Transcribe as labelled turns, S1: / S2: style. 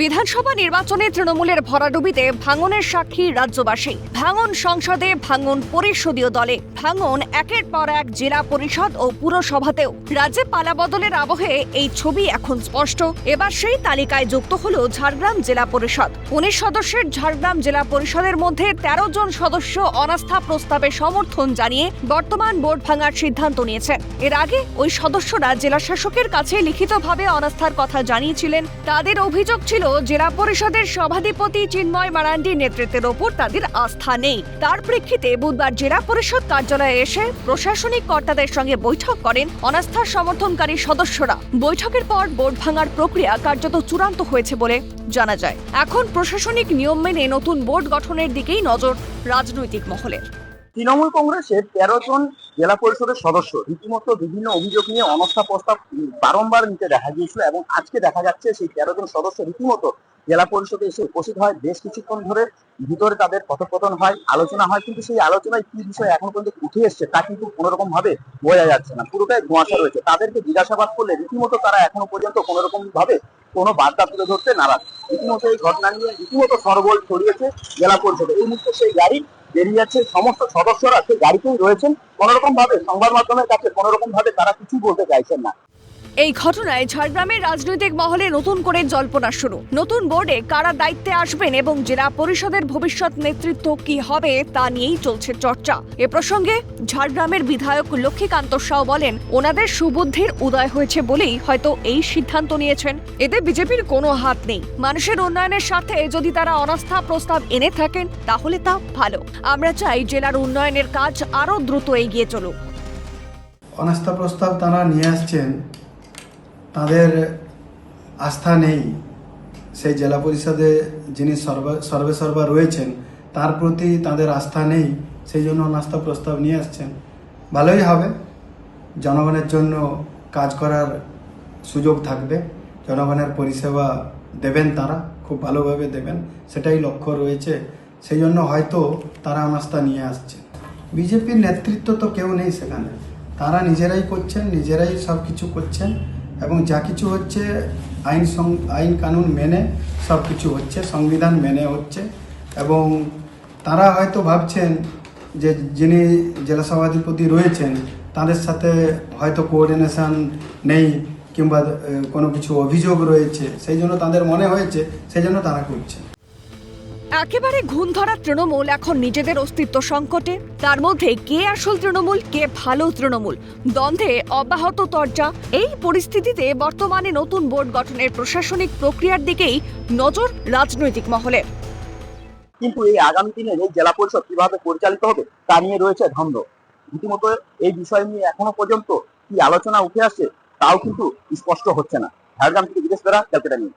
S1: বিধানসভা নির্বাচনে তৃণমূলের ভরাডুবিতে ভাঙনের সাক্ষী রাজ্যবাসী। ভাঙন সংসদে, ভাঙন পরিষদীয় দলে, ভাঙন একের পর এক জেলা পরিষদ ও পুরসভাতেও। রাজ্যে পালাবদলের আবহে এই ছবি এখন স্পষ্ট। এবার সেই তালিকায় যুক্ত হল ঝাড়গ্রাম জেলা পরিষদ। 19 সদস্যের ঝাড়গ্রাম জেলা পরিষদের মধ্যে 13 জন সদস্য অনাস্থা প্রস্তাবে সমর্থন জানিয়ে বর্তমান বোর্ড ভাঙার সিদ্ধান্ত নিয়েছেন। এর আগে ওই সদস্যরা জেলা শাসকের কাছে লিখিতভাবে অনাস্থার কথা জানিয়েছিলেন। তাদের অভিযোগ ছিল জেলা পরিষদের সভাধিপতি চিন্ময় মারান্ডির নেতৃত্বের ওপর তাদের আস্থা নেই। তার প্রেক্ষিতে বুধবার জেলা পরিষদ কার্যালয়ে এসে প্রশাসনিক কর্তাদের সঙ্গে বৈঠক করেন অনাস্থার সমর্থনকারী সদস্যরা। বৈঠকের পর বোর্ড ভাঙার প্রক্রিয়া কার্যত চূড়ান্ত হয়েছে বলে জানা যায়। এখন প্রশাসনিক নিয়ম মেনে নতুন বোর্ড গঠনের দিকেই নজর রাজনৈতিক মহলের।
S2: তৃণমূল কংগ্রেসের 13 জন জেলা পরিষদের সদস্য রীতিমতো বিভিন্ন অভিযোগ নিয়ে অনাস্থা প্রস্তাব বারংবার নিতে দেখা গিয়েছিল এবং আজকে দেখা যাচ্ছে সেই 13 জন সদস্য রীতিমতো জেলা পরিষদে এসে উপস্থিত হয়। বেশ কিছুক্ষণ ধরে ভিতরে তাদের কথোপকথন হয়, আলোচনা হয়, কিন্তু সেই আলোচনায় কি বিষয় এখন পর্যন্ত উঠে এসছে তা কিন্তু কোনোরকম ভাবে বোঝা যাচ্ছে না। পুরোটাই ধোঁয়াশা রয়েছে। তাদেরকে জিজ্ঞাসাবাদ করলে রীতিমতো তারা এখনো পর্যন্ত কোনোরকম ভাবে কোনো বার্তা তুলে ধরতে নারাজ। রীতিমতো এই ঘটনা নিয়ে রীতিমতো সরগোল ছড়িয়েছে জেলা পরিষদে। এই মুহূর্তে সেই গাড়ি বেরিয়ে যাচ্ছে, সমস্ত সদস্যরা সেই গাড়িতেই রয়েছেন। কোনোরকম ভাবে সংবাদ মাধ্যমের কাছে কোনোরকম ভাবে তারা কিছু বলতে চাইছেন না।
S1: এই ঘটনায় ঝাড়গ্রামের রাজনৈতিক মহলে নতুন করে জল্পনা শুরু। নতুন বোর্ডে কারা দায়িত্বে আসবেন এবং জেলা পরিষদের ভবিষ্যৎ নেতৃত্ব কি হবে তা নিয়েই চলছে চর্চা। এ প্রসঙ্গে ঝাড়গ্রামের বিধায়ক লক্ষ্মীকান্ত সাউ বলেন, ওনাদের সুবুদ্ধির উদয় হয়েছে বলেই হয়তো এই সিদ্ধান্ত নিয়েছেন। এতে বিজেপির কোনো হাত নেই। মানুষের উন্নয়নের স্বার্থে যদি তারা অনাস্থা প্রস্তাব এনে থাকেন তাহলে তা ভালো। আমরা চাই জেলার উন্নয়নের কাজ আরো দ্রুত এগিয়ে চলুক।
S3: অনাস্থা প্রস্তাব তারা নিয়ে আসছেন, তাদের আস্থা নেই সেই জেলা পরিষদে যিনি সর্বেসর্বা রয়েছেন তার প্রতি তাদের আস্থা নেই, সেই জন্য অনাস্থা প্রস্তাব নিয়ে আসছেন। ভালোই হবে, জনগণের জন্য কাজ করার সুযোগ থাকবে, জনগণের পরিষেবা দেবেন, তারা খুব ভালোভাবে দেবেন, সেটাই লক্ষ্য রয়েছে। সেই জন্য হয়তো তারা অনাস্থা নিয়ে আসছে। বিজেপির নেতৃত্ব তো কেউ নেই সেখানে, তারা নিজেরাই করছেন, নিজেরাই সব কিছু করছেন এবং যা কিছু হচ্ছে আইন কানুন মেনে সব কিছু হচ্ছে, সংবিধান মেনে হচ্ছে। এবং তারা হয়তো ভাবছেন যে যিনি জেলা সভাধিপতি রয়েছেন তাদের সাথে হয়তো কোঅর্ডিনেশন নেই কিংবা কোনো কিছু অভিযোগ রয়েছে, সেই জন্য তাদের মনে হয়েছে, সেই জন্য তারা করছে।
S1: একেবারে ঘুণ ধরা তৃণমূল এখন নিজেদের অস্তিত্ব সংকটে। তার মধ্যে কে আসল তৃণমূল, কে ভালো তৃণমূল, দ্বন্দ্বে অব্যাহত চর্চা। এই পরিস্থিতিতে বর্তমানে নতুন বোর্ড গঠনের প্রশাসনিক প্রক্রিয়ার দিকেই নজর রাজনৈতিক মহলের।
S2: কিন্তু এই আগামী দিনের এই জেলা পরিষদ কিভাবে পরিচালিত হবে তা নিয়ে রয়েছে দ্বন্দ্ব। রীতিমতো এই বিষয় নিয়ে এখনো পর্যন্ত কি আলোচনা উঠে আসছে তাও কিন্তু স্পষ্ট হচ্ছে না। ঝাড়গ্রাম থেকে বিদেশ বেড়া, ক্যালকাটা নিয়ে।